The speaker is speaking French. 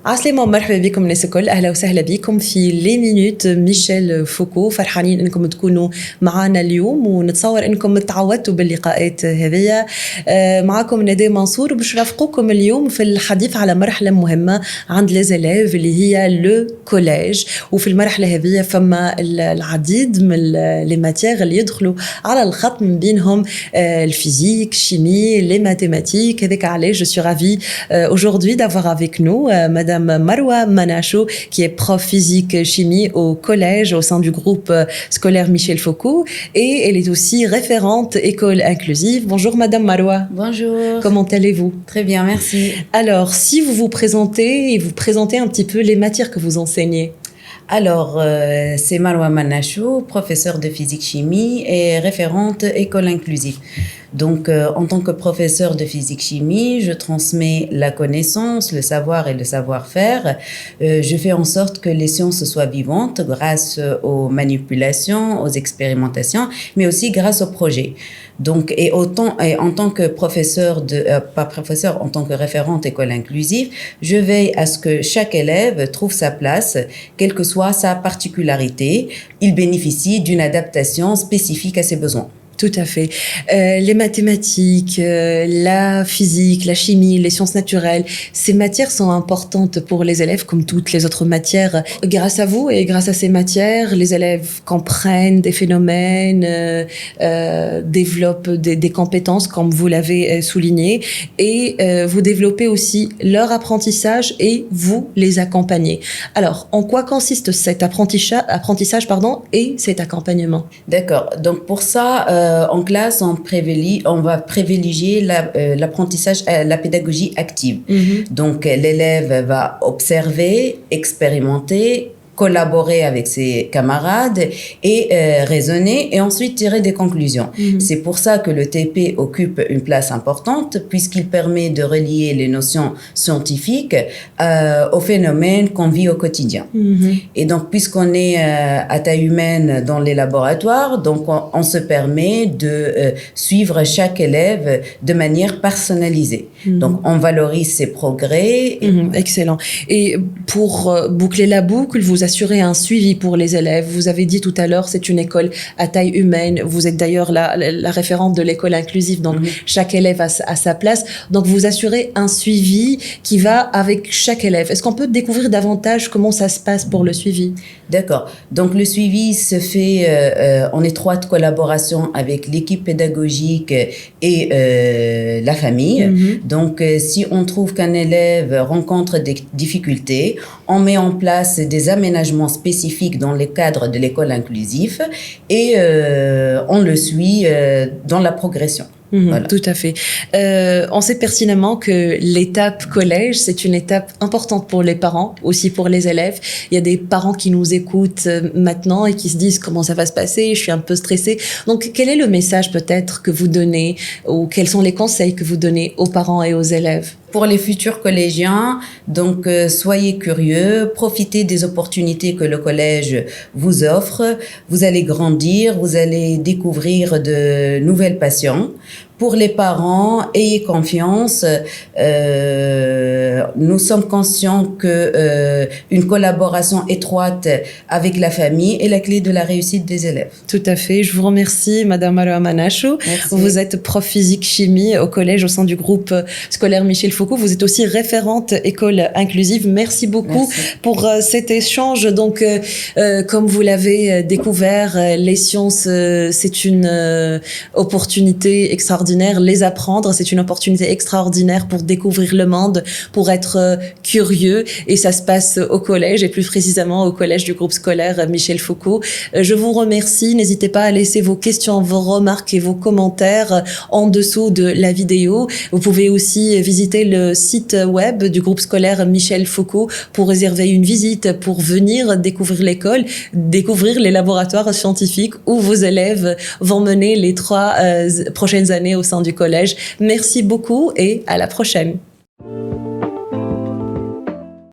عسلامة مرحبا بكم الناس الكل، اهلا وسهلا بكم في لي مينوت ميشيل فوكو. فرحانين انكم تكونوا معنا اليوم، ونتصور انكم تعودتوا باللقاءات هذه. معكم ندى منصور وباش نرافقوكم اليوم في الحديث على مرحله مهمه عند لي زيليف اللي هي لو كوليج. وفي المرحله هذه فما العديد من لي ماتيير اللي يدخلوا على الخط، من بينهم الفيزيك، شيمي، les mathématiques. Avec Alé, je suis ravie aujourd'hui d'avoir avec nous Madame Marwa Manachou, qui est prof physique chimie au collège au sein du groupe scolaire Michel Foucault, et elle est aussi référente école inclusive. Bonjour Madame Marwa. Bonjour. Comment allez-vous? Très bien, merci. Alors, si vous vous présentez et vous présentez un petit peu les matières que vous enseignez. Alors, c'est Marwa Manachou, professeure de physique-chimie et référente école inclusive. Donc, en tant que professeur de physique-chimie, je transmets la connaissance, le savoir et le savoir-faire. Je fais en sorte que les sciences soient vivantes grâce aux manipulations, aux expérimentations, mais aussi grâce aux projets. Donc, et en tant que professeur pas professeur, en tant que référente école inclusive, je veille à ce que chaque élève trouve sa place, quelle que soit sa particularité. Il bénéficie d'une adaptation spécifique à ses besoins. Tout à fait. Les mathématiques, la physique, la chimie, les sciences naturelles, ces matières sont importantes pour les élèves comme toutes les autres matières. Grâce à vous et grâce à ces matières, les élèves comprennent des phénomènes, développent des compétences comme vous l'avez souligné, et vous développez aussi leur apprentissage et vous les accompagnez. Alors, en quoi consiste cet apprentissage et cet accompagnement? D'accord. Donc pour ça, en classe, on va privilégier l'apprentissage, la pédagogie active. Donc, l'élève va observer, expérimenter, collaborer avec ses camarades et raisonner et ensuite tirer des conclusions. C'est pour ça que le TP occupe une place importante, puisqu'il permet de relier les notions scientifiques aux phénomènes qu'on vit au quotidien. Et donc, puisqu'on est à taille humaine dans les laboratoires, donc on se permet de suivre chaque élève de manière personnalisée. Donc, on valorise ses progrès. Excellent. Et pour boucler la boucle, vous assurez un suivi pour les élèves. Vous avez dit tout à l'heure, c'est une école à taille humaine. Vous êtes d'ailleurs la référente de l'école inclusive, donc chaque élève a sa place. Donc vous assurez un suivi qui va avec chaque élève. Est-ce qu'on peut découvrir davantage comment ça se passe pour le suivi? D'accord. Donc le suivi se fait en étroite collaboration avec l'équipe pédagogique et la famille. Donc si on trouve qu'un élève rencontre des difficultés, on met en place des aménagements spécifiques dans le cadre de l'école inclusive et on le suit dans la progression. Voilà. Tout à fait. On sait pertinemment que l'étape collège, c'est une étape importante pour les parents, aussi pour les élèves. Il y a des parents qui nous écoutent maintenant et qui se disent comment ça va se passer, je suis un peu stressée. Donc, quel est le message peut-être que vous donnez, ou quels sont les conseils que vous donnez aux parents et aux élèves? Pour les futurs collégiens, donc soyez curieux, profitez des opportunités que le collège vous offre. Vous allez grandir, vous allez découvrir de nouvelles passions. Pour les parents, ayez confiance. Nous sommes conscients que une collaboration étroite avec la famille est la clé de la réussite des élèves. Tout à fait. Je vous remercie, Madame Marwa Manachou. Vous êtes prof physique-chimie au collège au sein du groupe scolaire Michel Foucault. Vous êtes aussi référente école inclusive. Merci beaucoup pour cet échange. Donc, comme vous l'avez découvert, les sciences, c'est une opportunité extraordinaire. Les apprendre, c'est une opportunité extraordinaire pour découvrir le monde, pour être curieux, et ça se passe au collège et plus précisément au collège du groupe scolaire Michel Foucault. Je vous remercie. N'hésitez pas à laisser vos questions, vos remarques et vos commentaires en dessous de la vidéo. Vous pouvez aussi visiter le site web du groupe scolaire Michel Foucault pour réserver une visite, pour venir découvrir l'école, découvrir les laboratoires scientifiques où vos élèves vont mener les 3 prochaines années au sein du collège. Merci beaucoup et à la prochaine.